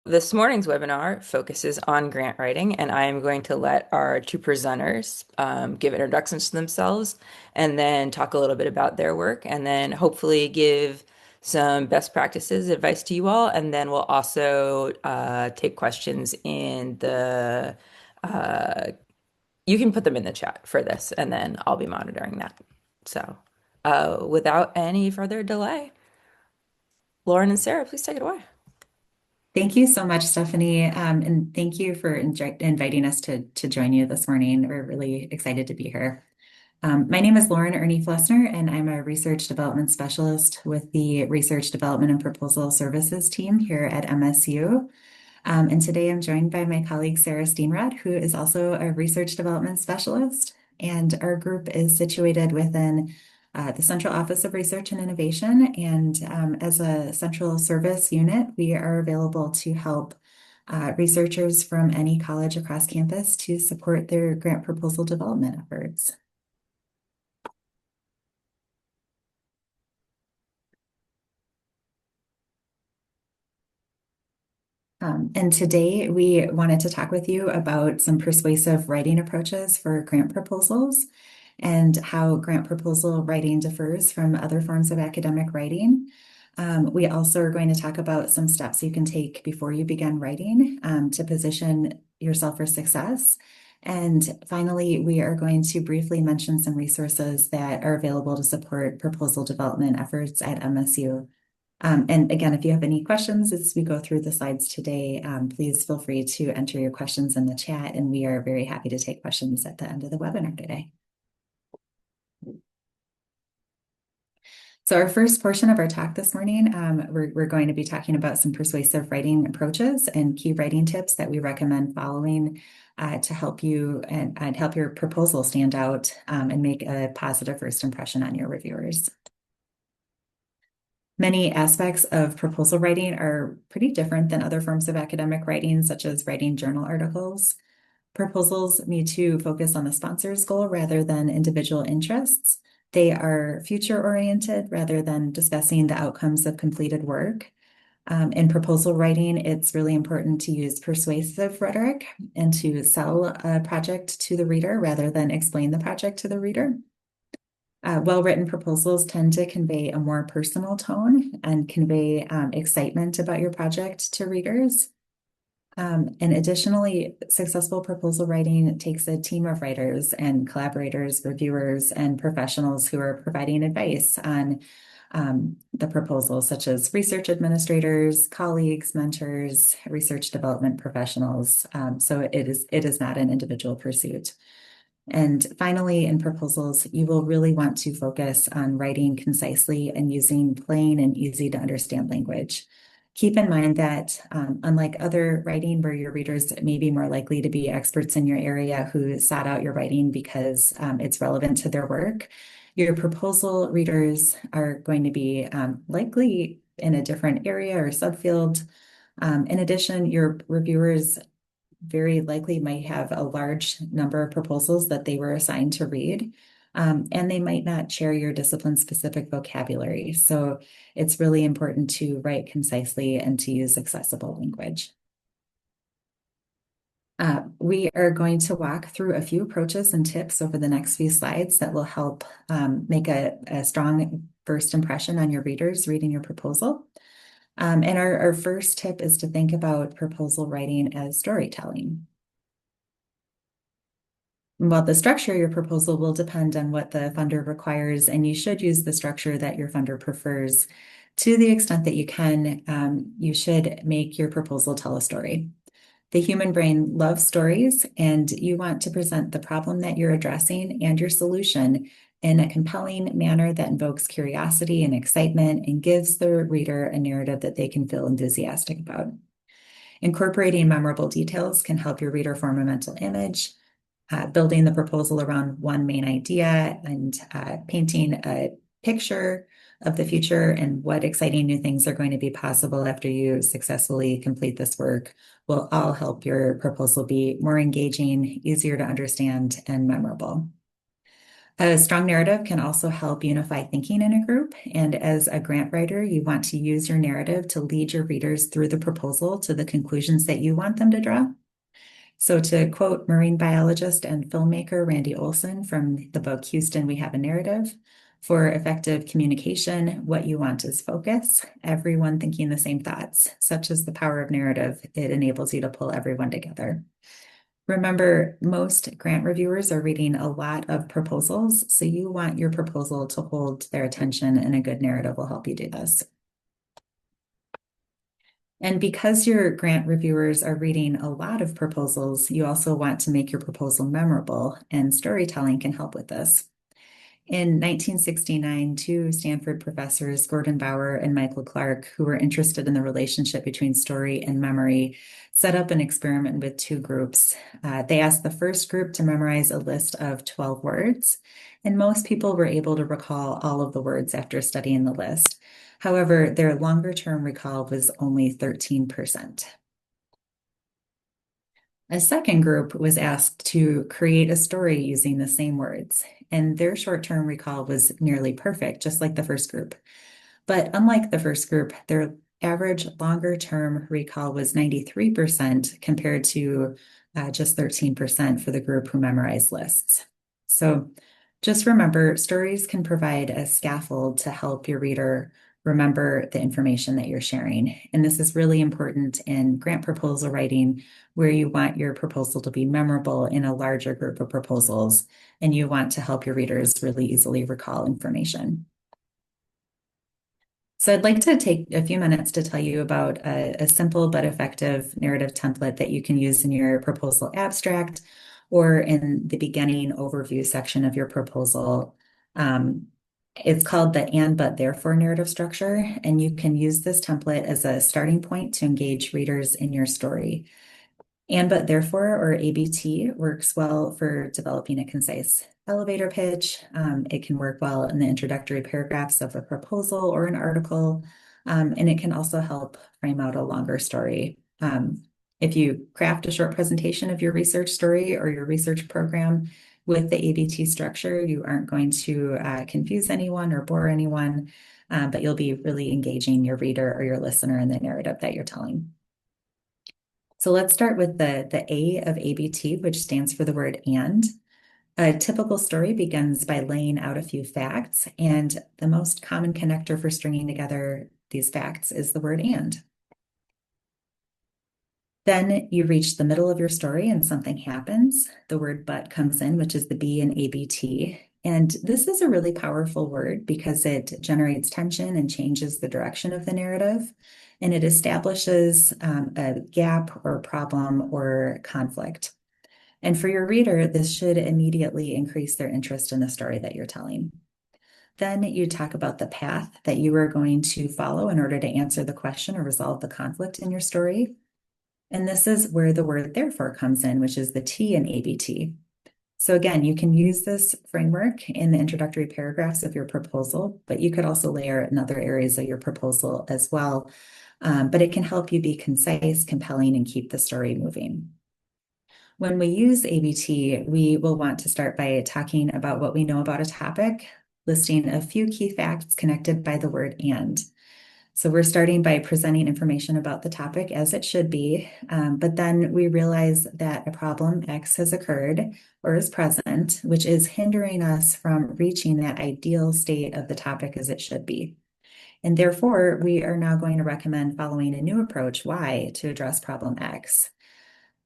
This morning's webinar focuses on grant writing, and I am going to let our two presenters give introductions to themselves and then talk a little bit about their work, and then hopefully give some best practices advice to you all. And then we'll also take questions in the, uh, you can put them in the chat for this, and then I'll be monitoring that. So without any further delay, Lauren and Sarah, please take it away. Thank you so much, Stephanie. And thank you for inviting us to join you this morning. We're really excited to be here. My name is Lauren Aerni-Flessner, and I'm a research development specialist with the Research Development and Proposal Services team here at MSU. And today I'm joined by my colleague, Sara Steenrod, who is also a research development specialist. And our group is situated within the Central Office of Research and Innovation. And as a central service unit, we are available to help researchers from any college across campus to support their grant proposal development efforts. And today we wanted to talk with you about some persuasive writing approaches for grant proposals and how grant proposal writing differs from other forms of academic writing. We also are going to talk about some steps you can take before you begin writing to position yourself for success. And finally, we are going to briefly mention some resources that are available to support proposal development efforts at MSU. And again, if you have any questions as we go through the slides today, please feel free to enter your questions in the chat, and we are very happy to take questions at the end of the webinar today. So our first portion of our talk this morning, we're going to be talking about some persuasive writing approaches and key writing tips that we recommend following to help you and help your proposal stand out and make a positive first impression on your reviewers. Many aspects of proposal writing are pretty different than other forms of academic writing, such as writing journal articles. Proposals need to focus on the sponsor's goal rather than individual interests. They are future-oriented rather than discussing the outcomes of completed work. In proposal writing, it's really important to use persuasive rhetoric and to sell a project to the reader rather than explain the project to the reader. Well-written proposals tend to convey a more personal tone and convey excitement about your project to readers. And additionally, successful proposal writing takes a team of writers and collaborators, reviewers, and professionals who are providing advice on the proposal, such as research administrators, colleagues, mentors, research development professionals. So it is not an individual pursuit. And finally, in proposals, you will really want to focus on writing concisely and using plain and easy to understand language. Keep in mind that unlike other writing where your readers may be more likely to be experts in your area who sought out your writing because it's relevant to their work, your proposal readers are going to be likely in a different area or subfield. In addition, your reviewers very likely might have a large number of proposals that they were assigned to read, and they might not share your discipline-specific vocabulary. So it's really important to write concisely and to use accessible language. We are going to walk through a few approaches and tips over the next few slides that will help make a strong first impression on your readers reading your proposal. And our first tip is to think about proposal writing as storytelling. Well, the structure of your proposal will depend on what the funder requires, and you should use the structure that your funder prefers. To the extent that you can, you should make your proposal tell a story. The human brain loves stories, and you want to present the problem that you're addressing and your solution in a compelling manner that invokes curiosity and excitement and gives the reader a narrative that they can feel enthusiastic about. Incorporating memorable details can help your reader form a mental image. Building the proposal around one main idea and painting a picture of the future and what exciting new things are going to be possible after you successfully complete this work will all help your proposal be more engaging, easier to understand, and memorable. A strong narrative can also help unify thinking in a group. And as a grant writer, you want to use your narrative to lead your readers through the proposal to the conclusions that you want them to draw. So, to quote marine biologist and filmmaker Randy Olson from the book Houston, We Have a Narrative, for effective communication, what you want is focus, everyone thinking the same thoughts. Such is the power of narrative. It enables you to pull everyone together. Remember, most grant reviewers are reading a lot of proposals, so you want your proposal to hold their attention, and a good narrative will help you do this. And because your grant reviewers are reading a lot of proposals, you also want to make your proposal memorable, and storytelling can help with this. In 1969, two Stanford professors, Gordon Bauer and Michael Clark, who were interested in the relationship between story and memory, set up an experiment with two groups. They asked the first group to memorize a list of 12 words, and most people were able to recall all of the words after studying the list. However, their longer-term recall was only 13%. A second group was asked to create a story using the same words, and their short-term recall was nearly perfect, just like the first group. But unlike the first group, their average longer-term recall was 93% compared to just 13% for the group who memorized lists. So just remember, stories can provide a scaffold to help your reader remember the information that you're sharing. And this is really important in grant proposal writing, where you want your proposal to be memorable in a larger group of proposals, and you want to help your readers really easily recall information. So I'd like to take a few minutes to tell you about a simple but effective narrative template that you can use in your proposal abstract or in the beginning overview section of your proposal. It's called the and but therefore narrative structure, and you can use this template as a starting point to engage readers in your story. And but therefore, or ABT, works well for developing a concise elevator pitch. It can work well in the introductory paragraphs of a proposal or an article, and it can also help frame out a longer story. If you craft a short presentation of your research story or your research program with the ABT structure, you aren't going to confuse anyone or bore anyone, but you'll be really engaging your reader or your listener in the narrative that you're telling. So let's start with the A of ABT, which stands for the word and. A typical story begins by laying out a few facts, and the most common connector for stringing together these facts is the word and. Then you reach the middle of your story and something happens. The word but comes in, which is the B in ABT. And this is a really powerful word because it generates tension and changes the direction of the narrative. And it establishes a gap or problem or conflict. And for your reader, this should immediately increase their interest in the story that you're telling. Then you talk about the path that you are going to follow in order to answer the question or resolve the conflict in your story. And this is where the word therefore comes in, which is the T in ABT. So again, you can use this framework in the introductory paragraphs of your proposal, but you could also layer it in other areas of your proposal as well. But it can help you be concise, compelling, and keep the story moving. When we use ABT, we will want to start by talking about what we know about a topic, listing a few key facts connected by the word and. So we're starting by presenting information about the topic as it should be, but then we realize that a problem X has occurred or is present, which is hindering us from reaching that ideal state of the topic as it should be. And therefore, we are now going to recommend following a new approach, Y, to address problem X.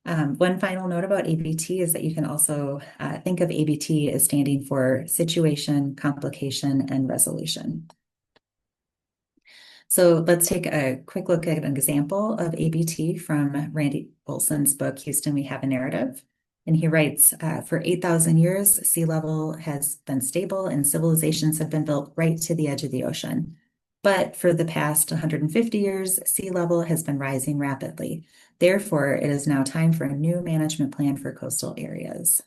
One final note about ABT is that you can also think of ABT as standing for situation, complication, and resolution. So let's take a quick look at an example of ABT from Randy Olson's book, Houston, We Have a Narrative. And he writes, for 8,000 years, sea level has been stable and civilizations have been built right to the edge of the ocean. But for the past 150 years, sea level has been rising rapidly. Therefore, it is now time for a new management plan for coastal areas.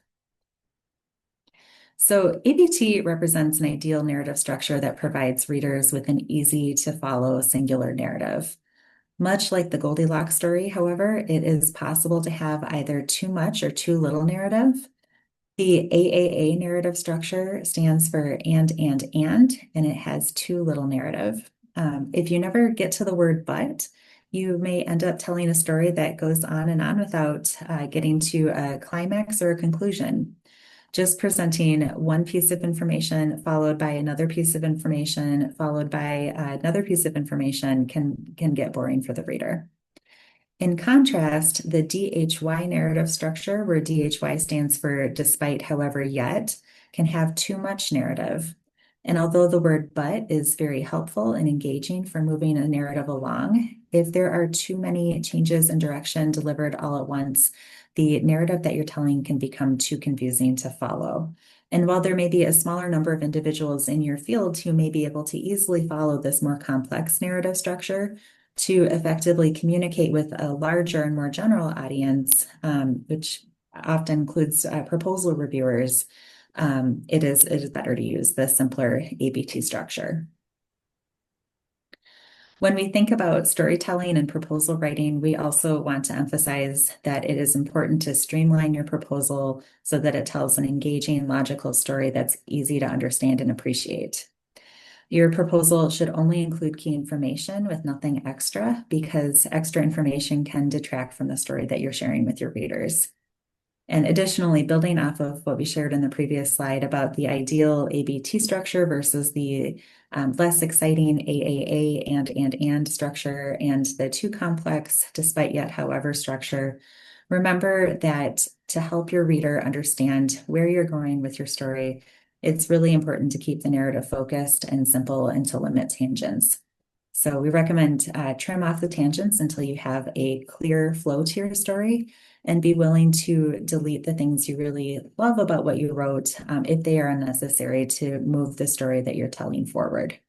So ABT represents an ideal narrative structure that provides readers with an easy to follow singular narrative. Much like the Goldilocks story, however, it is possible to have either too much or too little narrative. The AAA narrative structure stands for and it has too little narrative. If you never get to the word but, you may end up telling a story that goes on without getting to a climax or a conclusion. Just presenting one piece of information followed by another piece of information followed by another piece of information can get boring for the reader. In contrast, the DHY narrative structure, where DHY stands for despite, however, yet, can have too much narrative. And although the word but is very helpful and engaging for moving a narrative along, if there are too many changes in direction delivered all at once, the narrative that you're telling can become too confusing to follow. And while there may be a smaller number of individuals in your field who may be able to easily follow this more complex narrative structure, to effectively communicate with a larger and more general audience, which often includes proposal reviewers, it is better to use the simpler ABT structure. When we think about storytelling and proposal writing, we also want to emphasize that it is important to streamline your proposal so that it tells an engaging, logical story that's easy to understand and appreciate. Your proposal should only include key information with nothing extra, because extra information can detract from the story that you're sharing with your readers. And additionally, building off of what we shared in the previous slide about the ideal ABT structure versus the less exciting AAA and structure and the too complex despite yet however structure, remember that to help your reader understand where you're going with your story, it's really important to keep the narrative focused and simple and to limit tangents. So we recommend trim off the tangents until you have a clear flow to your story, and be willing to delete the things you really love about what you wrote if they are unnecessary to move the story that you're telling forward.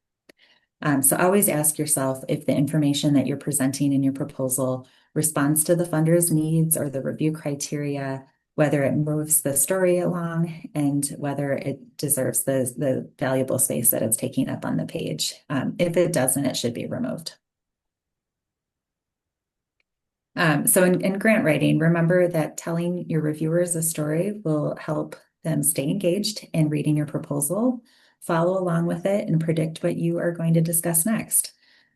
So always ask yourself if the information that you're presenting in your proposal responds to the funder's needs or the review criteria, whether it moves the story along, and whether it deserves the valuable space that it's taking up on the page. If it doesn't, it should be removed. So in grant writing, remember that telling your reviewers a story will help them stay engaged in reading your proposal, follow along with it, and predict what you are going to discuss next.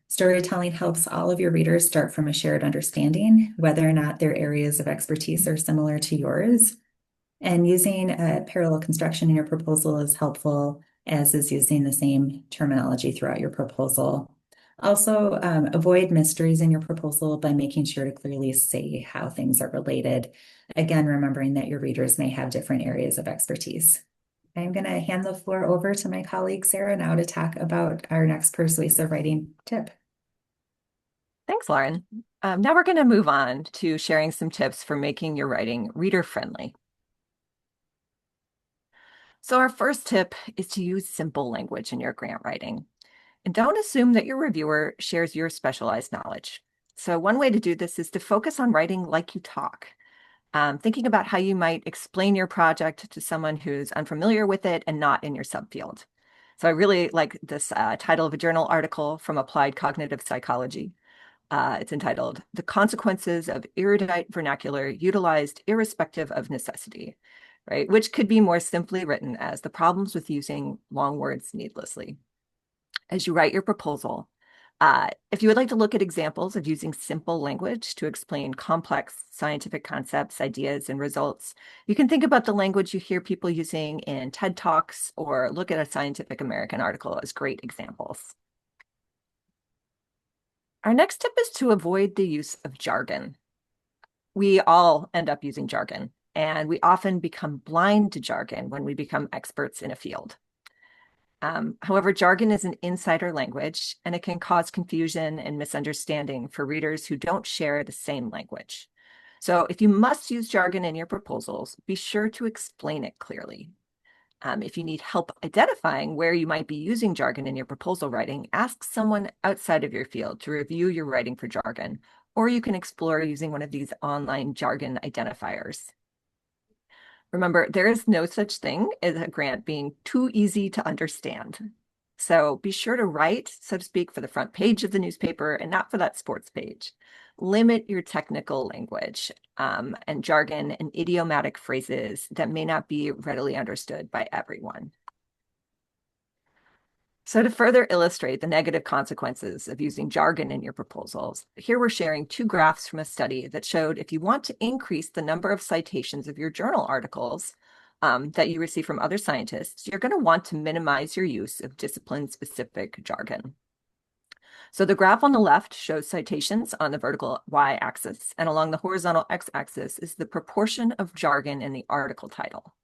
Storytelling helps all of your readers start from a shared understanding, whether or not their areas of expertise are similar to yours. And using a parallel construction in your proposal is helpful, as is using the same terminology throughout your proposal. Also, avoid mysteries in your proposal by making sure to clearly say how things are related. Again, remembering that your readers may have different areas of expertise. I'm going to hand the floor over to my colleague Sarah now to talk about our next persuasive writing tip. Thanks, Lauren. Now we're going to move on to sharing some tips for making your writing reader-friendly. So our first tip is to use simple language in your grant writing. And don't assume that your reviewer shares your specialized knowledge. So one way to do this is to focus on writing like you talk, thinking about how you might explain your project to someone who's unfamiliar with it and not in your subfield. So I really like this title of a journal article from Applied Cognitive Psychology. It's entitled "The Consequences of Erudite Vernacular Utilized Irrespective of Necessity," right? Which could be more simply written as "The Problems with Using Long Words Needlessly." As you write your proposal, if you would like to look at examples of using simple language to explain complex scientific concepts, ideas, and results, you can think about the language you hear people using in TED Talks or look at a Scientific American article as great examples. Our next tip is to avoid the use of jargon. We all end up using jargon, and we often become blind to jargon when we become experts in a field. However, jargon is an insider language, and it can cause confusion and misunderstanding for readers who don't share the same language. So if you must use jargon in your proposals, be sure to explain it clearly. If you need help identifying where you might be using jargon in your proposal writing, ask someone outside of your field to review your writing for jargon, or you can explore using one of these online jargon identifiers. Remember, there is no such thing as a grant being too easy to understand. So be sure to write, so to speak, for the front page of the newspaper and not for that sports page. limit your technical language and jargon and idiomatic phrases that may not be readily understood by everyone. So to further illustrate the negative consequences of using jargon in your proposals, here we're sharing two graphs from a study that showed if you want to increase the number of citations of your journal articles that you receive from other scientists, you're going to want to minimize your use of discipline-specific jargon. So the graph on the left shows citations on the vertical y-axis, and along the horizontal x-axis is the proportion of jargon in the article title.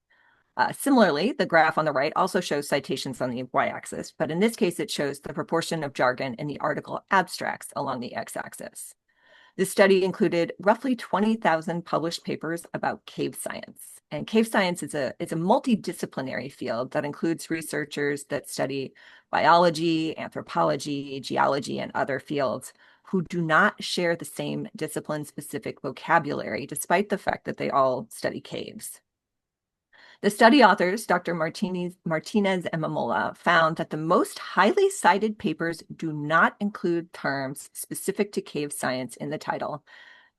Similarly, the graph on the right also shows citations on the y-axis, but in this case, it shows the proportion of jargon in the article abstracts along the x-axis. This study included roughly 20,000 published papers about cave science. And cave science is a multidisciplinary field that includes researchers that study biology, anthropology, geology, and other fields who do not share the same discipline-specific vocabulary, despite the fact that they all study caves. The study authors, Dr. Martinez and Mamola, found that the most highly cited papers do not include terms specific to cave science in the title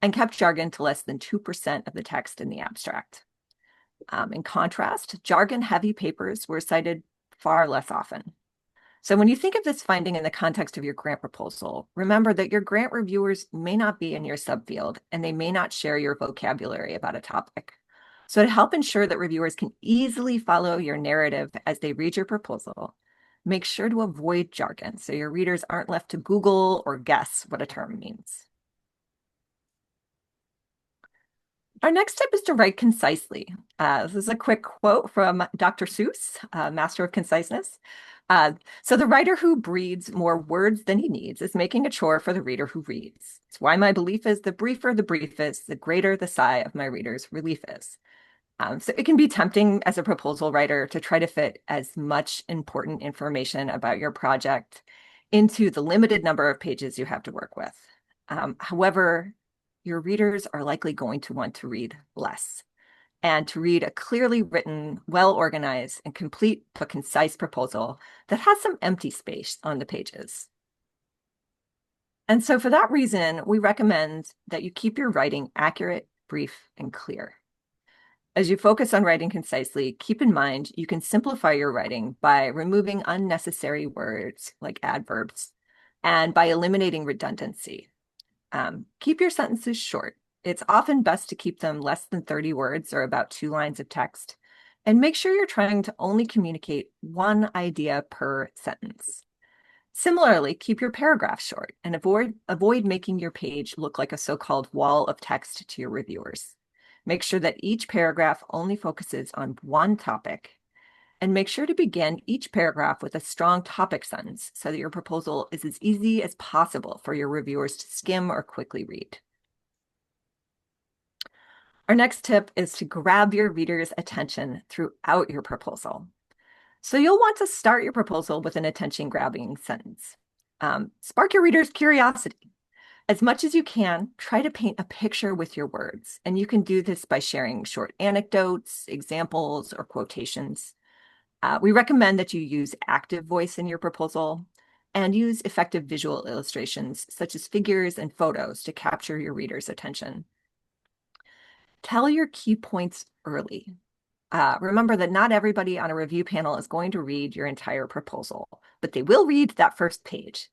and kept jargon to less than 2% of the text in the abstract. In contrast, jargon-heavy papers were cited far less often. So when you think of this finding in the context of your grant proposal, remember that your grant reviewers may not be in your subfield and they may not share your vocabulary about a topic. So to help ensure that reviewers can easily follow your narrative as they read your proposal, make sure to avoid jargon so your readers aren't left to Google or guess what a term means. Our next tip is to write concisely. This is a quick quote from Dr. Seuss, Master of Conciseness. So the writer who breeds more words than he needs is making a chore for the reader who reads. It's why my belief is the briefer the brief is, the greater the sigh of my reader's relief is. So it can be tempting as a proposal writer to try to fit as much important information about your project into the limited number of pages you have to work with. However, your readers are likely going to want to read less. And to read a clearly written, well-organized, and complete but concise proposal that has some empty space on the pages. And so for that reason, we recommend that you keep your writing accurate, brief, and clear. As you focus on writing concisely, keep in mind you can simplify your writing by removing unnecessary words like adverbs and by eliminating redundancy. Keep your sentences short. It's often best to keep them less than 30 words or about 2 lines of text. And make sure you're trying to only communicate one idea per sentence. Similarly, keep your paragraphs short and avoid making your page look like a so-called wall of text to your reviewers. Make sure that each paragraph only focuses on one topic. And make sure to begin each paragraph with a strong topic sentence so that your proposal is as easy as possible for your reviewers to skim or quickly read. Our next tip is to grab your reader's attention throughout your proposal. So you'll want to start your proposal with an attention-grabbing sentence. Spark your reader's curiosity. As much as you can, try to paint a picture with your words, and you can do this by sharing short anecdotes, examples, or quotations. We recommend that you use active voice in your proposal and use effective visual illustrations such as figures and photos to capture your reader's attention. Tell your key points early. Remember that not everybody on a review panel is going to read your entire proposal, but they will read that first page.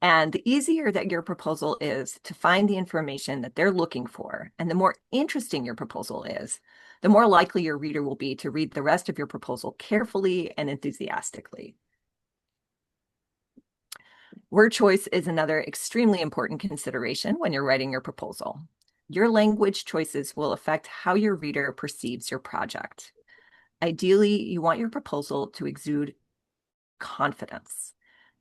And the easier that your proposal is to find the information that they're looking for, and the more interesting your proposal is, the more likely your reader will be to read the rest of your proposal carefully and enthusiastically. Word choice is another extremely important consideration when you're writing your proposal. Your language choices will affect how your reader perceives your project. Ideally, you want your proposal to exude confidence.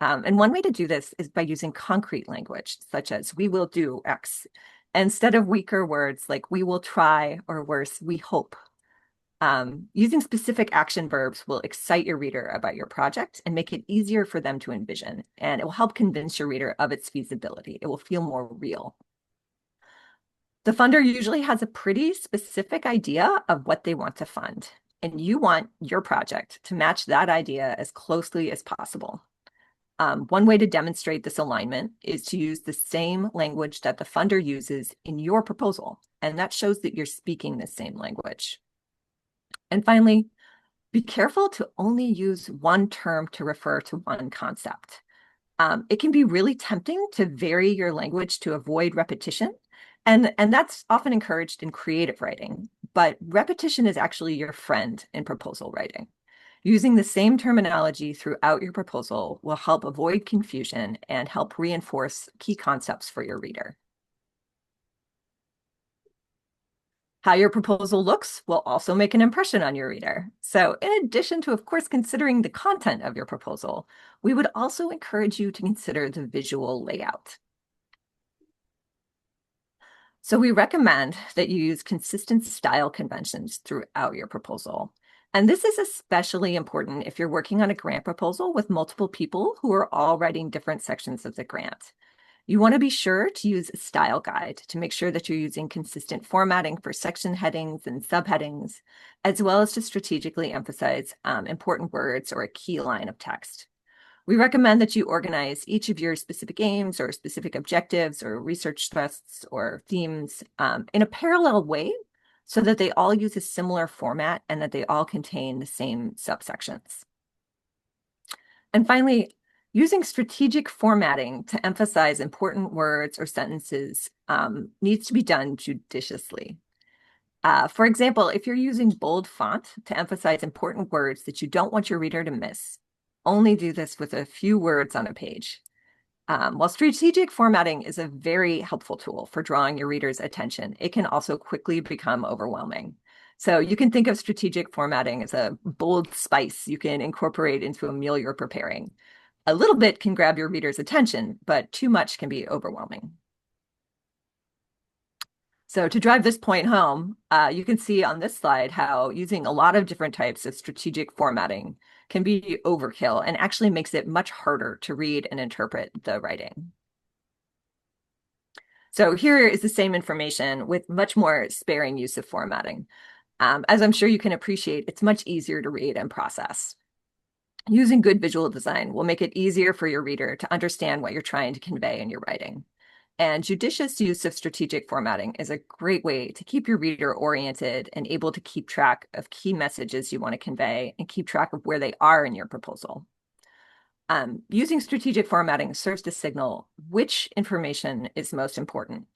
And one way to do this is by using concrete language, such as "we will do X," instead of weaker words like "we will try," or worse, "we hope." Using specific action verbs will excite your reader about your project and make it easier for them to envision, and it will help convince your reader of its feasibility. It will feel more real. The funder usually has a pretty specific idea of what they want to fund, and you want your project to match that idea as closely as possible. One way to demonstrate this alignment is to use the same language that the funder uses in your proposal, and that shows that you're speaking the same language. And finally, be careful to only use one term to refer to one concept. It can be really tempting to vary your language to avoid repetition, and that's often encouraged in creative writing, but repetition is actually your friend in proposal writing. Using the same terminology throughout your proposal will help avoid confusion and help reinforce key concepts for your reader. How your proposal looks will also make an impression on your reader. So in addition to, of course, considering the content of your proposal, we would also encourage you to consider the visual layout. So we recommend that you use consistent style conventions throughout your proposal. And this is especially important if you're working on a grant proposal with multiple people who are all writing different sections of the grant. You want to be sure to use a style guide to make sure that you're using consistent formatting for section headings and subheadings, as well as to strategically emphasize important words or a key line of text. We recommend that you organize each of your specific aims or specific objectives or research thrusts or themes in a parallel way so that they all use a similar format and that they all contain the same subsections. And finally, using strategic formatting to emphasize important words or sentences needs to be done judiciously. For example, if you're using bold font to emphasize important words that you don't want your reader to miss, only do this with a few words on a page. While strategic formatting is a very helpful tool for drawing your reader's attention, it can also quickly become overwhelming. So you can think of strategic formatting as a bold spice you can incorporate into a meal you're preparing. A little bit can grab your reader's attention, but too much can be overwhelming. So to drive this point home, you can see on this slide how using a lot of different types of strategic formatting can be overkill and actually makes it much harder to read and interpret the writing. So here is the same information with much more sparing use of formatting. As I'm sure you can appreciate, it's much easier to read and process. Using good visual design will make it easier for your reader to understand what you're trying to convey in your writing. And judicious use of strategic formatting is a great way to keep your reader oriented and able to keep track of key messages you want to convey and keep track of where they are in your proposal. Using strategic formatting serves to signal which information is most important.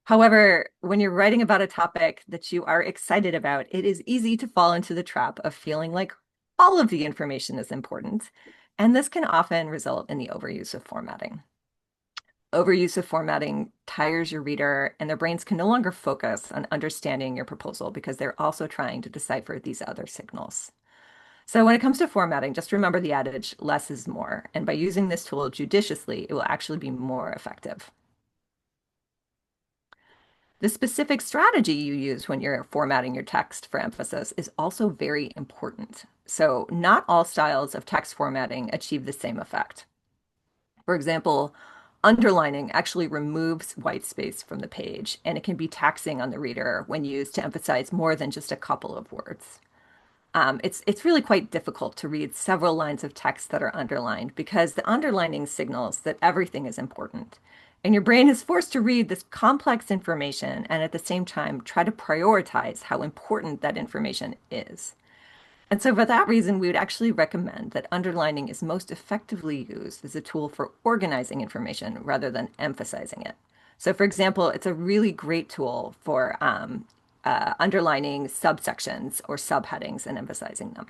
However, when you're writing about a topic that you are excited about, it is easy to fall into the trap of feeling like all of the information is important, and this can often result in the overuse of formatting. Overuse of formatting tires your reader, and their brains can no longer focus on understanding your proposal because they're also trying to decipher these other signals. So when it comes to formatting, just remember the adage, less is more. And by using this tool judiciously, it will actually be more effective. The specific strategy you use when you're formatting your text for emphasis is also very important. So not all styles of text formatting achieve the same effect. For example, underlining actually removes white space from the page, and it can be taxing on the reader when used to emphasize more than just a couple of words. It's really quite difficult to read several lines of text that are underlined because the underlining signals that everything is important. And your brain is forced to read this complex information and at the same time try to prioritize how important that information is. And so for that reason, we would actually recommend that underlining is most effectively used as a tool for organizing information rather than emphasizing it. So for example, it's a really great tool for underlining subsections or subheadings and emphasizing them.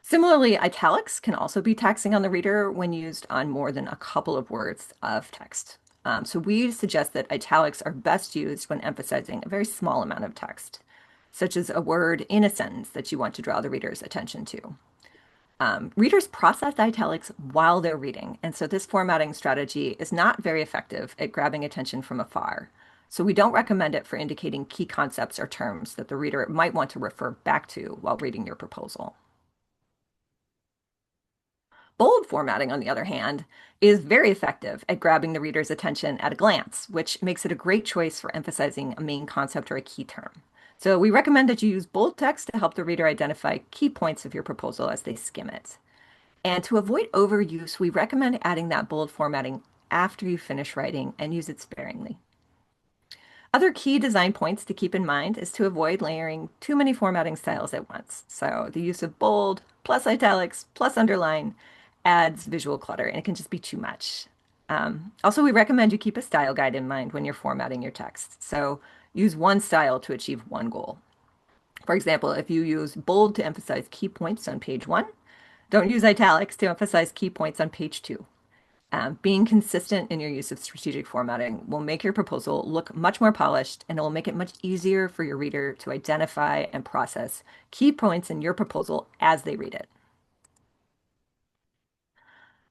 Similarly, italics can also be taxing on the reader when used on more than a couple of words of text. So we suggest that italics are best used when emphasizing a very small amount of text, such as a word in a sentence that you want to draw the reader's attention to. Readers process italics while they're reading, and so this formatting strategy is not very effective at grabbing attention from afar. So we don't recommend it for indicating key concepts or terms that the reader might want to refer back to while reading your proposal. Bold formatting, on the other hand, is very effective at grabbing the reader's attention at a glance, which makes it a great choice for emphasizing a main concept or a key term. So we recommend that you use bold text to help the reader identify key points of your proposal as they skim it. And to avoid overuse, we recommend adding that bold formatting after you finish writing and use it sparingly. Other key design points to keep in mind is to avoid layering too many formatting styles at once. So the use of bold, plus italics, plus underline adds visual clutter, and it can just be too much. Also, we recommend you keep a style guide in mind when you're formatting your text. So use one style to achieve one goal. For example, if you use bold to emphasize key points on page 1, don't use italics to emphasize key points on page 2. Being consistent in your use of strategic formatting will make your proposal look much more polished, and it will make it much easier for your reader to identify and process key points in your proposal as they read it.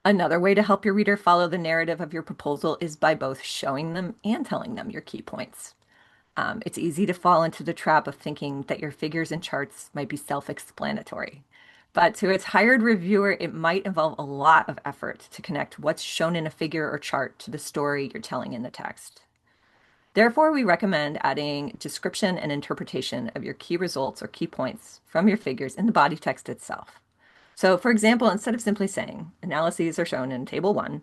Another way to help your reader follow the narrative of your proposal is by both showing them and telling them your key points. It's easy to fall into the trap of thinking that your figures and charts might be self-explanatory. But to its hired reviewer, it might involve a lot of effort to connect what's shown in a figure or chart to the story you're telling in the text. Therefore, we recommend adding description and interpretation of your key results or key points from your figures in the body text itself. So, for example, instead of simply saying analyses are shown in Table 1,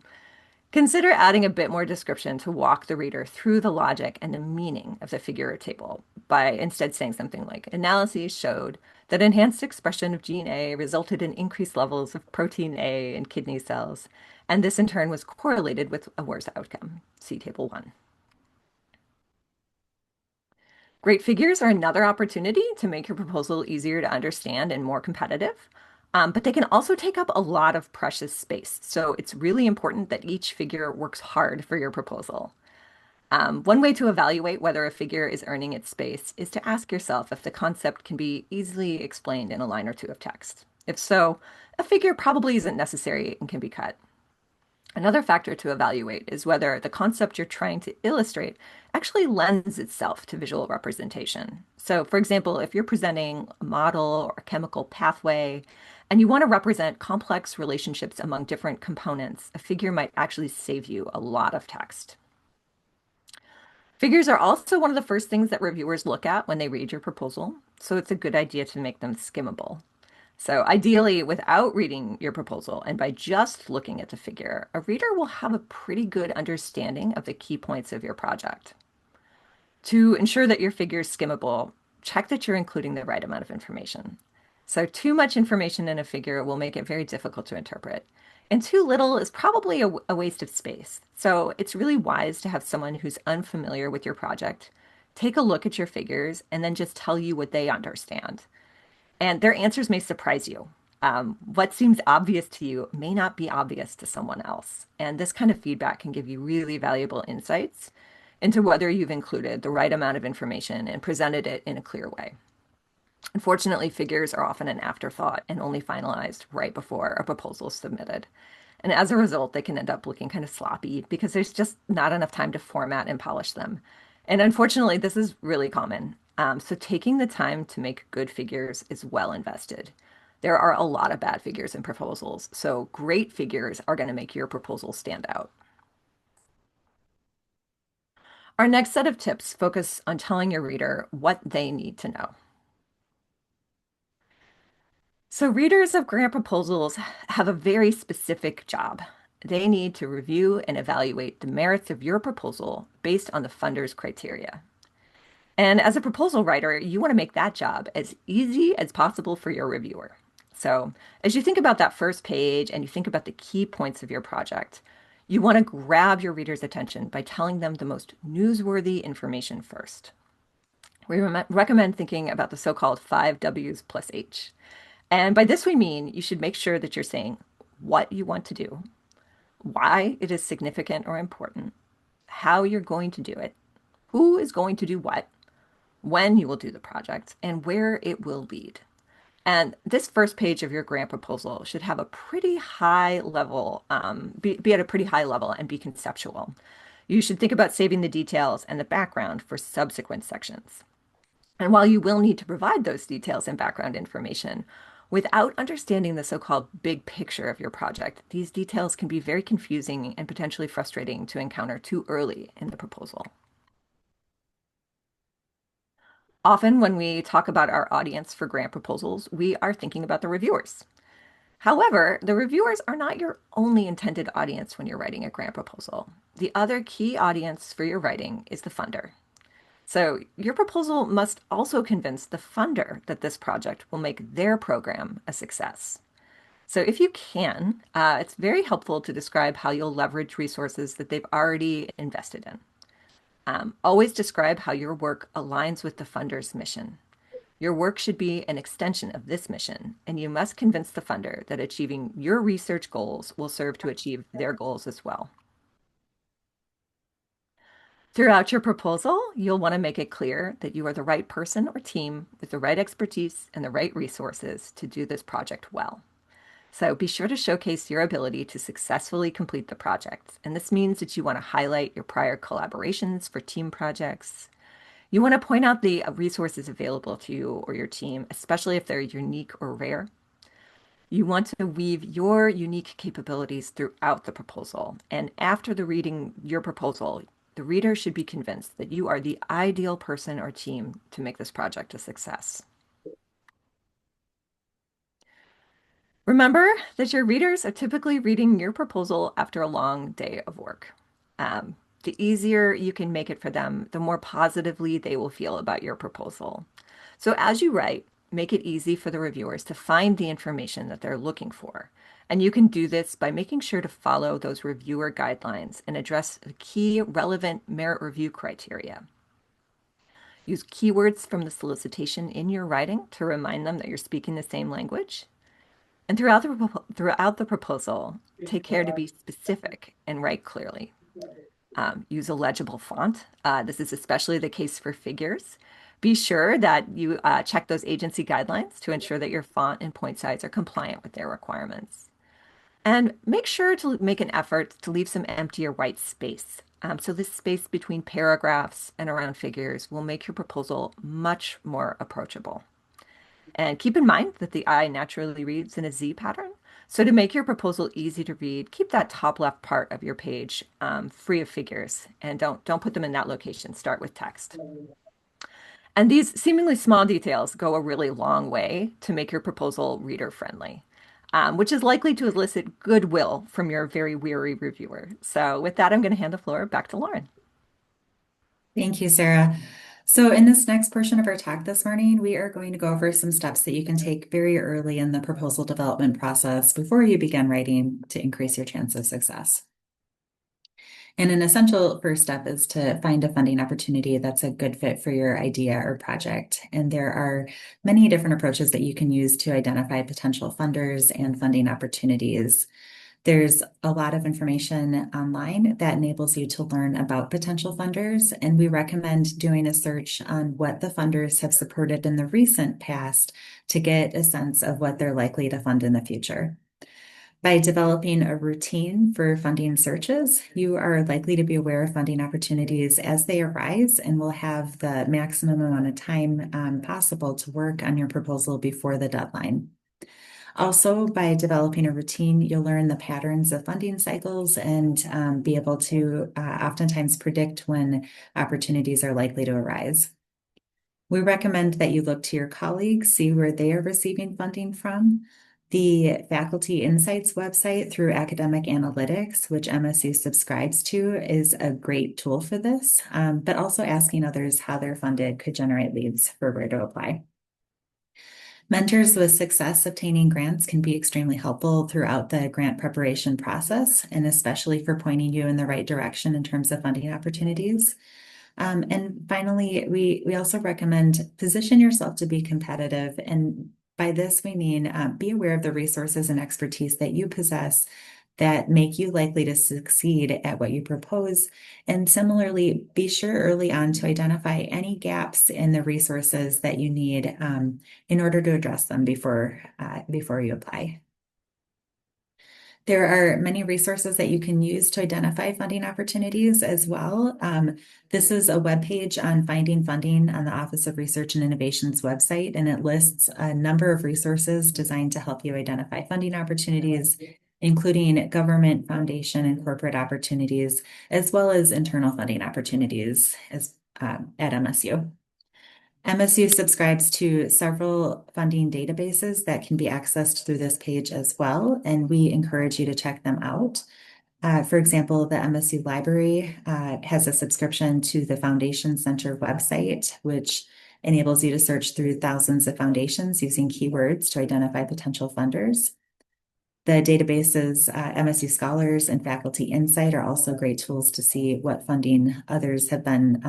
consider adding a bit more description to walk the reader through the logic and the meaning of the figure or table by instead saying something like analyses showed that enhanced expression of gene A resulted in increased levels of protein A in kidney cells, and this in turn was correlated with a worse outcome. See Table 1. Great figures are another opportunity to make your proposal easier to understand and more competitive. But they can also take up a lot of precious space. So it's really important that each figure works hard for your proposal. One way to evaluate whether a figure is earning its space is to ask yourself if the concept can be easily explained in a line or two of text. If so, a figure probably isn't necessary and can be cut. Another factor to evaluate is whether the concept you're trying to illustrate actually lends itself to visual representation. So, for example, if you're presenting a model or a chemical pathway and you want to represent complex relationships among different components, a figure might actually save you a lot of text. Figures are also one of the first things that reviewers look at when they read your proposal, so it's a good idea to make them skimmable. So ideally, without reading your proposal and by just looking at the figure, a reader will have a pretty good understanding of the key points of your project. To ensure that your figure is skimmable, check that you're including the right amount of information. So too much information in a figure will make it very difficult to interpret. And too little is probably a waste of space. So it's really wise to have someone who's unfamiliar with your project take a look at your figures and then just tell you what they understand. And their answers may surprise you. What seems obvious to you may not be obvious to someone else. And this kind of feedback can give you really valuable insights into whether you've included the right amount of information and presented it in a clear way. Unfortunately, figures are often an afterthought and only finalized right before a proposal is submitted. And as a result, they can end up looking kind of sloppy because there's just not enough time to format and polish them. And unfortunately, this is really common. So taking the time to make good figures is well invested. There are a lot of bad figures in proposals, so great figures are going to make your proposal stand out. Our next set of tips focus on telling your reader what they need to know. So readers of grant proposals have a very specific job. They need to review and evaluate the merits of your proposal based on the funder's criteria. And as a proposal writer, you want to make that job as easy as possible for your reviewer. So as you think about that first page and you think about the key points of your project, you want to grab your reader's attention by telling them the most newsworthy information first. We recommend thinking about the so-called 5 Ws plus H. And by this we mean you should make sure that you're saying what you want to do, why it is significant or important, how you're going to do it, who is going to do what, when you will do the project, and where it will lead. And this first page of your grant proposal should have a pretty high level, be at a pretty high level and be conceptual. You should think about saving the details and the background for subsequent sections. And while you will need to provide those details and background information, without understanding the so-called big picture of your project, these details can be very confusing and potentially frustrating to encounter too early in the proposal. Often when we talk about our audience for grant proposals, we are thinking about the reviewers. However, the reviewers are not your only intended audience when you're writing a grant proposal. The other key audience for your writing is the funder. So your proposal must also convince the funder that this project will make their program a success. So if you can, it's very helpful to describe how you'll leverage resources that they've already invested in. Always describe how your work aligns with the funder's mission. Your work should be an extension of this mission, and you must convince the funder that achieving your research goals will serve to achieve their goals as well. Throughout your proposal, you'll want to make it clear that you are the right person or team with the right expertise and the right resources to do this project well. So be sure to showcase your ability to successfully complete the project. And this means that you want to highlight your prior collaborations for team projects. You want to point out the resources available to you or your team, especially if they're unique or rare. You want to weave your unique capabilities throughout the proposal. And after the reading your proposal, the reader should be convinced that you are the ideal person or team to make this project a success. Remember that your readers are typically reading your proposal after a long day of work. The easier you can make it for them, the more positively they will feel about your proposal. So as you write, make it easy for the reviewers to find the information that they're looking for. And you can do this by making sure to follow those reviewer guidelines and address the key relevant merit review criteria. Use keywords from the solicitation in your writing to remind them that you're speaking the same language. And throughout the proposal, take care to be specific and write clearly. Use a legible font. This is especially the case for figures. Be sure that you check those agency guidelines to ensure that your font and point size are compliant with their requirements. And make sure to make an effort to leave some empty or white space. So this space between paragraphs and around figures will make your proposal much more approachable. And keep in mind that the eye naturally reads in a Z pattern. So to make your proposal easy to read, keep that top left part of your page free of figures and don't put them in that location. Start with text. And these seemingly small details go a really long way to make your proposal reader friendly, which is likely to elicit goodwill from your very weary reviewer. So with that, I'm going to hand the floor back to Lauren. Thank you, Sarah. So in this next portion of our talk this morning, we are going to go over some steps that you can take very early in the proposal development process before you begin writing to increase your chance of success. And an essential first step is to find a funding opportunity that's a good fit for your idea or project. And there are many different approaches that you can use to identify potential funders and funding opportunities. There's a lot of information online that enables you to learn about potential funders, and we recommend doing a search on what the funders have supported in the recent past to get a sense of what they're likely to fund in the future. By developing a routine for funding searches, you are likely to be aware of funding opportunities as they arise and will have the maximum amount of time possible to work on your proposal before the deadline. Also, by developing a routine, you'll learn the patterns of funding cycles and be able to oftentimes predict when opportunities are likely to arise. We recommend that you look to your colleagues, see where they are receiving funding from. The Faculty Insights website through Academic Analytics, which MSU subscribes to, is a great tool for this, but also asking others how they're funded could generate leads for where to apply. Mentors with success obtaining grants can be extremely helpful throughout the grant preparation process, and especially for pointing you in the right direction in terms of funding opportunities. And finally, we also recommend position yourself to be competitive. And by this, we mean be aware of the resources and expertise that you possess that make you likely to succeed at what you propose. And similarly, be sure early on to identify any gaps in the resources that you need in order to address them before you apply. There are many resources that you can use to identify funding opportunities as well. This is a webpage on finding funding on the Office of Research and Innovation's website, and it lists a number of resources designed to help you identify funding opportunities, including government, foundation, and corporate opportunities, as well as internal funding opportunities at MSU. MSU subscribes to several funding databases that can be accessed through this page as well, and we encourage you to check them out. For example, the MSU Library has a subscription to the Foundation Center website, which enables you to search through thousands of foundations using keywords to identify potential funders. The databases, MSU Scholars and Faculty Insight are also great tools to see what funding others have been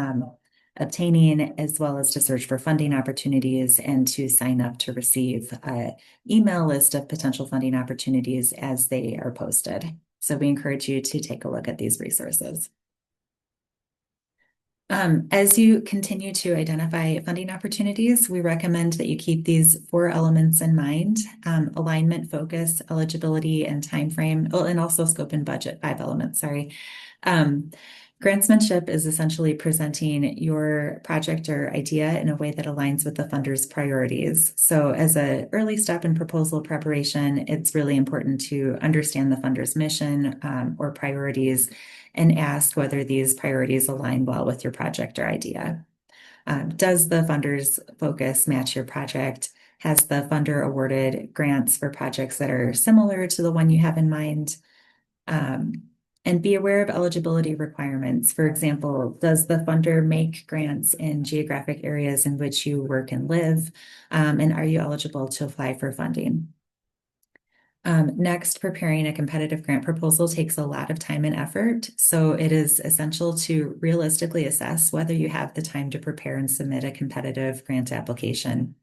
obtaining, as well as to search for funding opportunities and to sign up to receive an email list of potential funding opportunities as they are posted. So we encourage you to take a look at these resources. As you continue to identify funding opportunities, we recommend that you keep these 4 elements in mind: alignment, focus, eligibility, and timeframe. Oh, and also scope and budget, 5 elements, sorry. Grantsmanship is essentially presenting your project or idea in a way that aligns with the funder's priorities. So as an early step in proposal preparation, it's really important to understand the funder's mission or priorities and ask whether these priorities align well with your project or idea. Does the funder's focus match your project? Has the funder awarded grants for projects that are similar to the one you have in mind? And be aware of eligibility requirements. For example, does the funder make grants in geographic areas in which you work and live? And are you eligible to apply for funding? Next, preparing a competitive grant proposal takes a lot of time and effort, so it is essential to realistically assess whether you have the time to prepare and submit a competitive grant application.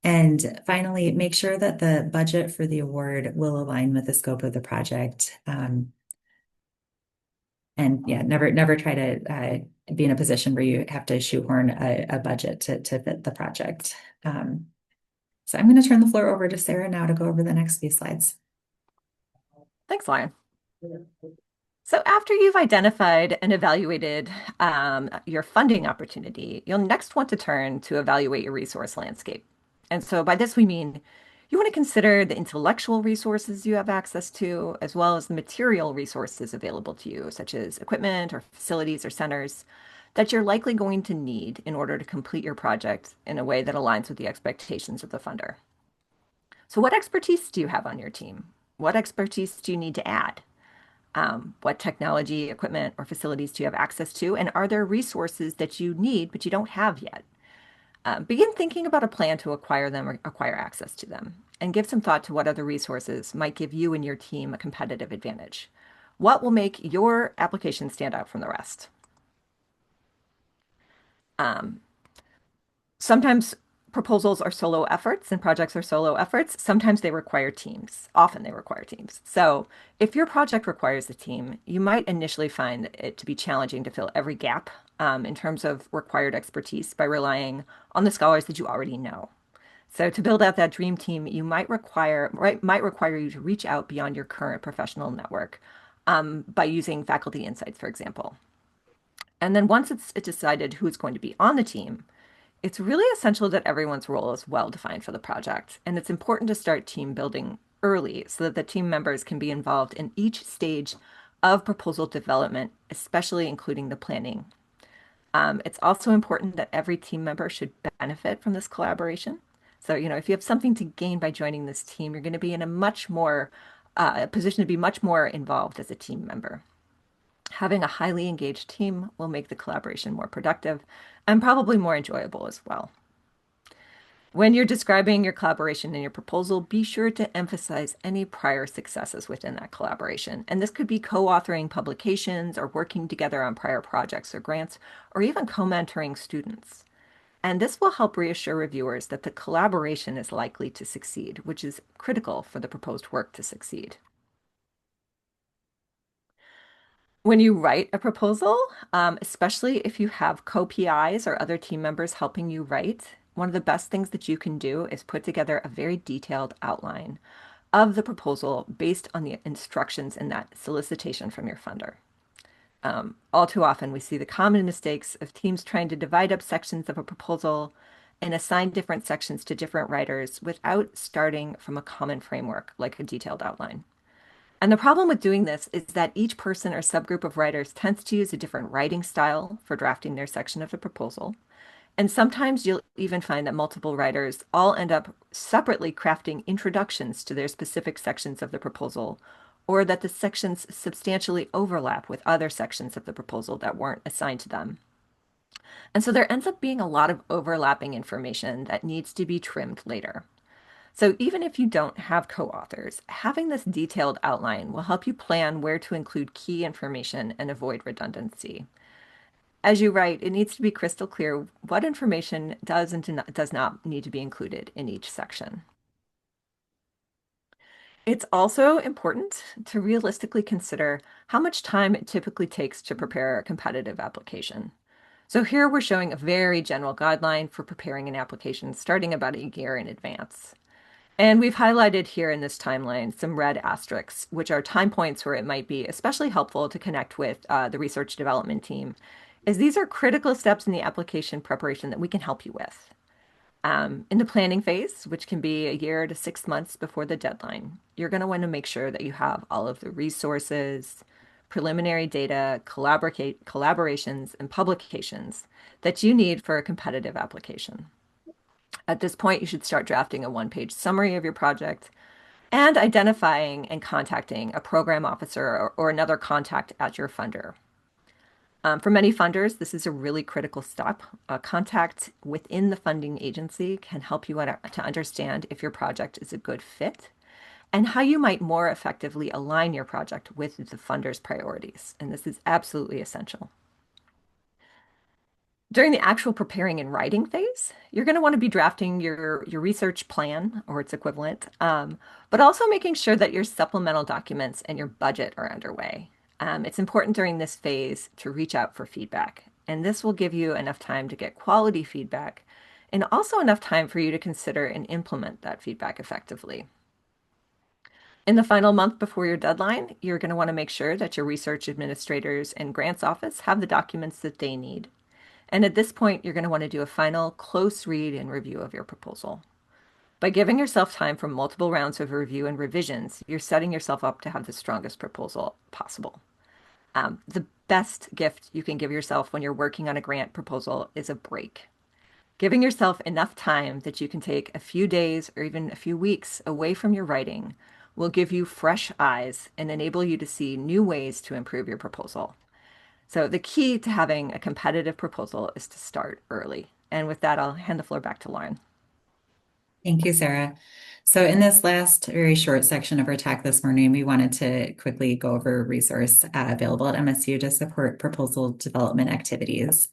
And finally, make sure that the budget for the award will align with the scope of the project. And yeah, never try to be in a position where you have to shoehorn a budget to fit the project. So I'm going to turn the floor over to Sarah now to go over the next few slides. Thanks, Lauren. So after you've identified and evaluated your funding opportunity, you'll next want to turn to evaluate your resource landscape. And so by this, we mean you want to consider the intellectual resources you have access to, as well as the material resources available to you, such as equipment or facilities or centers that you're likely going to need in order to complete your project in a way that aligns with the expectations of the funder. So what expertise do you have on your team? What expertise do you need to add? What technology, equipment, or facilities do you have access to? And are there resources that you need but you don't have yet? Begin thinking about a plan to acquire them or acquire access to them, and give some thought to what other resources might give you and your team a competitive advantage. What will make your application stand out from the rest? Sometimes proposals are solo efforts and projects are solo efforts. Sometimes they require teams. Often they require teams. So if your project requires a team, you might initially find it to be challenging to fill every gap in terms of required expertise by relying on the scholars that you already know. So to build out that dream team, you might require you to reach out beyond your current professional network by using faculty insights, for example. And then once it's decided who's going to be on the team, it's really essential that everyone's role is well defined for the project. And it's important to start team building early so that the team members can be involved in each stage of proposal development, especially including the planning. It's also important that every team member should benefit from this collaboration. So, if you have something to gain by joining this team, you're going to be in a much more position to be much more involved as a team member. Having a highly engaged team will make the collaboration more productive and probably more enjoyable as well. When you're describing your collaboration in your proposal, be sure to emphasize any prior successes within that collaboration. And this could be co-authoring publications or working together on prior projects or grants, or even co-mentoring students. And this will help reassure reviewers that the collaboration is likely to succeed, which is critical for the proposed work to succeed. When you write a proposal, especially if you have co-PIs or other team members helping you write, one of the best things that you can do is put together a very detailed outline of the proposal based on the instructions in that solicitation from your funder. All too often, we see the common mistakes of teams trying to divide up sections of a proposal and assign different sections to different writers without starting from a common framework like a detailed outline. And the problem with doing this is that each person or subgroup of writers tends to use a different writing style for drafting their section of the proposal. And sometimes you'll even find that multiple writers all end up separately crafting introductions to their specific sections of the proposal, or that the sections substantially overlap with other sections of the proposal that weren't assigned to them. And so there ends up being a lot of overlapping information that needs to be trimmed later. So even if you don't have co-authors, having this detailed outline will help you plan where to include key information and avoid redundancy. As you write, it needs to be crystal clear what information does and does not need to be included in each section. It's also important to realistically consider how much time it typically takes to prepare a competitive application. So here we're showing a very general guideline for preparing an application starting about a year in advance. And we've highlighted here in this timeline some red asterisks, which are time points where it might be especially helpful to connect with the research development team, as these are critical steps in the application preparation that we can help you with. In the planning phase, which can be a year to 6 months before the deadline, you're going to want to make sure that you have all of the resources, preliminary data, collaborations, and publications that you need for a competitive application. At this point, you should start drafting a one-page summary of your project and identifying and contacting a program officer or another contact at your funder. For many funders, this is a really critical step. A contact within the funding agency can help you to understand if your project is a good fit and how you might more effectively align your project with the funder's priorities. And this is absolutely essential. During the actual preparing and writing phase, you're going to want to be drafting your research plan or its equivalent, but also making sure that your supplemental documents and your budget are underway. It's important during this phase to reach out for feedback, and this will give you enough time to get quality feedback and also enough time for you to consider and implement that feedback effectively. In the final month before your deadline, you're going to want to make sure that your research administrators and grants office have the documents that they need. And at this point, you're going to want to do a final close read and review of your proposal. By giving yourself time for multiple rounds of review and revisions, you're setting yourself up to have the strongest proposal possible. The best gift you can give yourself when you're working on a grant proposal is a break. Giving yourself enough time that you can take a few days or even a few weeks away from your writing will give you fresh eyes and enable you to see new ways to improve your proposal. So the key to having a competitive proposal is to start early. And with that, I'll hand the floor back to Lauren. Thank you, Sarah. So in this last very short section of our talk this morning, we wanted to quickly go over a resource available at MSU to support proposal development activities.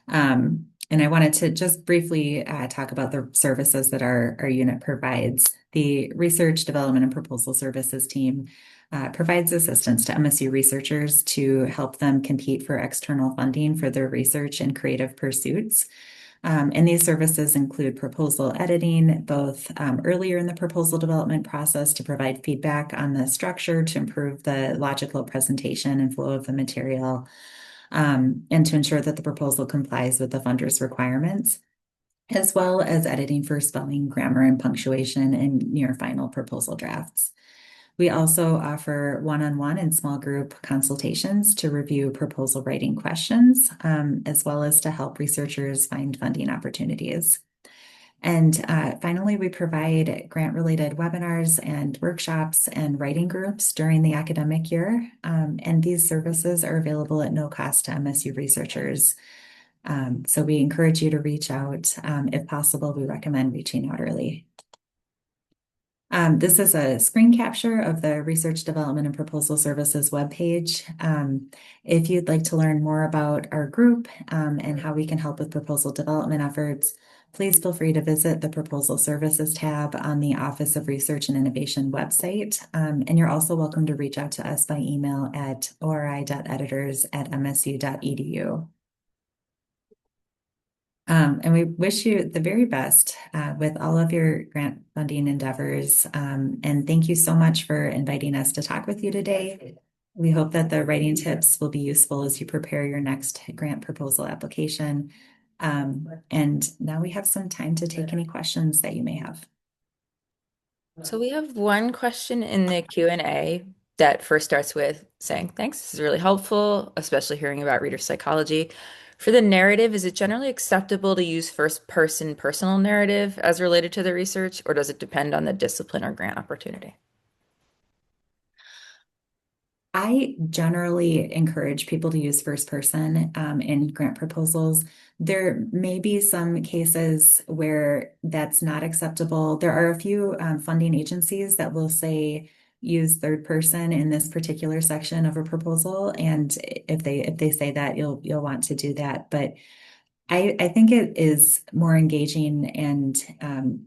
And I wanted to just briefly talk about the services that our unit provides. The Research Development and Proposal Services team provides assistance to MSU researchers to help them compete for external funding for their research and creative pursuits. And these services include proposal editing, both earlier in the proposal development process to provide feedback on the structure to improve the logical presentation and flow of the material, and to ensure that the proposal complies with the funder's requirements, as well as editing for spelling, grammar, and punctuation in near final proposal drafts. We also offer one-on-one and small group consultations to review proposal writing questions, as well as to help researchers find funding opportunities. And finally, we provide grant-related webinars and workshops and writing groups during the academic year. And these services are available at no cost to MSU researchers. So we encourage you to reach out. If possible, we recommend reaching out early. This is a screen capture of the Research Development and Proposal Services webpage. If you'd like to learn more about our group and how we can help with proposal development efforts, please feel free to visit the Proposal Services tab on the Office of Research and Innovation website. And you're also welcome to reach out to us by email at ori.editors@msu.edu. And we wish you the very best with all of your grant funding endeavors. And thank you so much for inviting us to talk with you today. We hope that the writing tips will be useful as you prepare your next grant proposal application. And now we have some time to take any questions that you may have. So we have one question in the Q&A that first starts with saying, thanks, this is really helpful, especially hearing about reader psychology. For the narrative, is it generally acceptable to use first person personal narrative as related to the research, or does it depend on the discipline or grant opportunity? I generally encourage people to use first person in grant proposals. There may be some cases where that's not acceptable. There are a few funding agencies that will say use third person in this particular section of a proposal, and if they say that, you'll want to do that. But I think it is more engaging and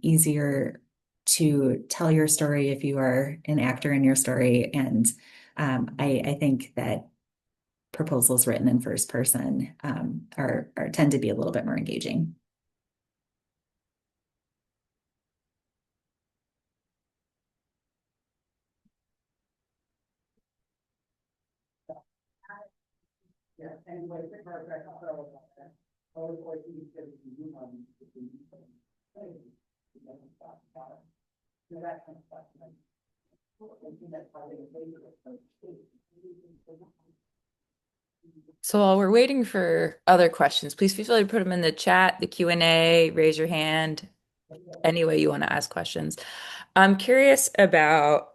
easier to tell your story if you are an actor in your story. And I think that proposals written in first person are tend to be a little bit more engaging. So while we're waiting for other questions, please feel free to put them in the chat, the Q&A, raise your hand, any way you want to ask questions. I'm curious about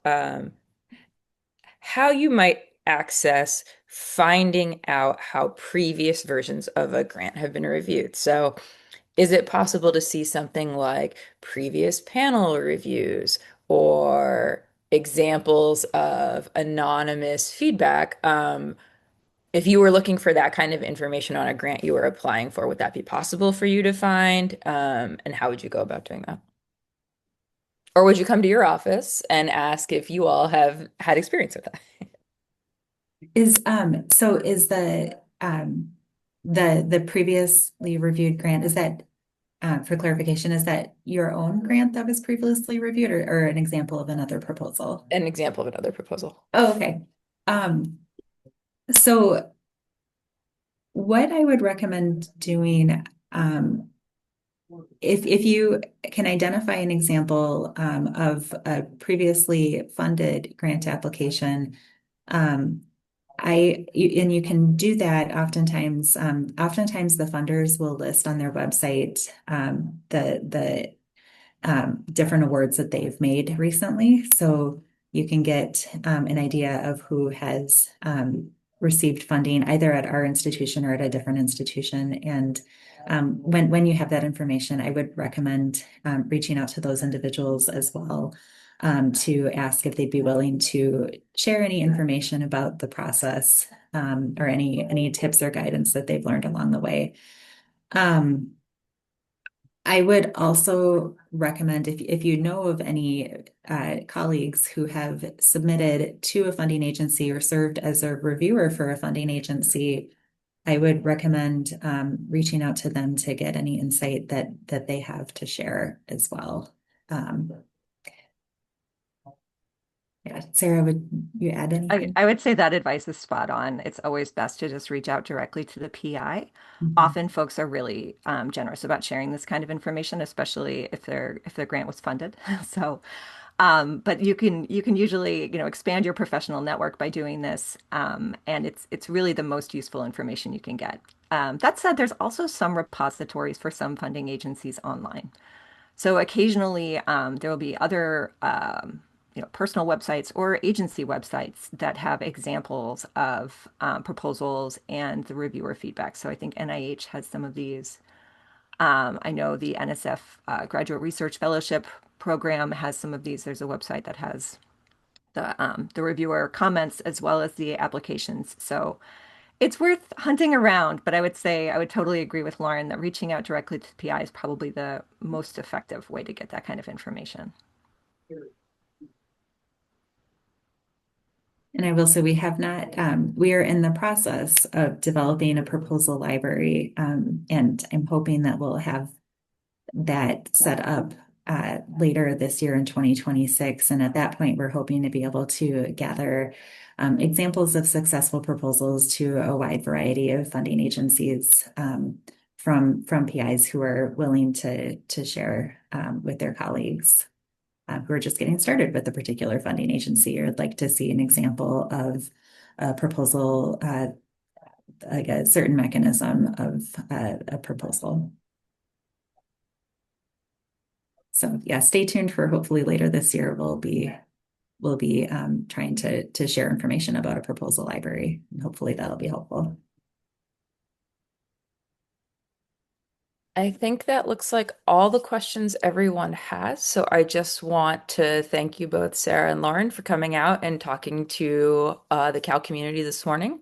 how you might access finding out how previous versions of a grant have been reviewed. So, is it possible to see something like previous panel reviews or examples of anonymous feedback? If you were looking for that kind of information on a grant you were applying for, would that be possible for you to find? And how would you go about doing that? Or would you come to your office and ask if you all have had experience with that? Is the previously reviewed grant, is that for clarification, is that your own grant that was previously reviewed, or an example of another proposal? An example of another proposal. Oh, okay. Um, so what I would recommend doing, if you can identify an example of a previously funded grant application, um, and you can do that oftentimes. Oftentimes the funders will list on their website the different awards that they've made recently. So you can get an idea of who has received funding either at our institution or at a different institution. And when you have that information, I would recommend reaching out to those individuals as well to ask if they'd be willing to share any information about the process or any tips or guidance that they've learned along the way. I would also recommend if you know of any colleagues who have submitted to a funding agency or served as a reviewer for a funding agency, I would recommend reaching out to them to get any insight that they have to share as well. Um, yeah, Sarah, would you add anything? I would say that advice is spot on. It's always best to just reach out directly to the PI. Mhm. Often folks are really generous about sharing this kind of information, especially if their grant was funded. So, but you can usually expand your professional network by doing this, and it's really the most useful information you can get. That said, there's also some repositories for some funding agencies online. So occasionally there will be other personal websites or agency websites that have examples of proposals and the reviewer feedback. So I think NIH has some of these. I know the NSF Graduate Research Fellowship program has some of these. There's a website that has the reviewer comments as well as the applications. So it's worth hunting around, but I would say I would totally agree with Lauren that reaching out directly to the PI is probably the most effective way to get that kind of information. And I will say we have not, we are in the process of developing a proposal library, and I'm hoping that we'll have that set up later this year in 2026. And at that point, we're hoping to be able to gather examples of successful proposals to a wide variety of funding agencies from PIs who are willing to share with their colleagues who are just getting started with a particular funding agency or would like to see an example of a proposal like a certain mechanism of a proposal. So yeah, stay tuned for hopefully later this year we'll be trying to share information about a proposal library, and hopefully that'll be helpful. I think that looks like all the questions everyone has. So I just want to thank you both, Sarah and Lauren, for coming out and talking to the Cal community this morning.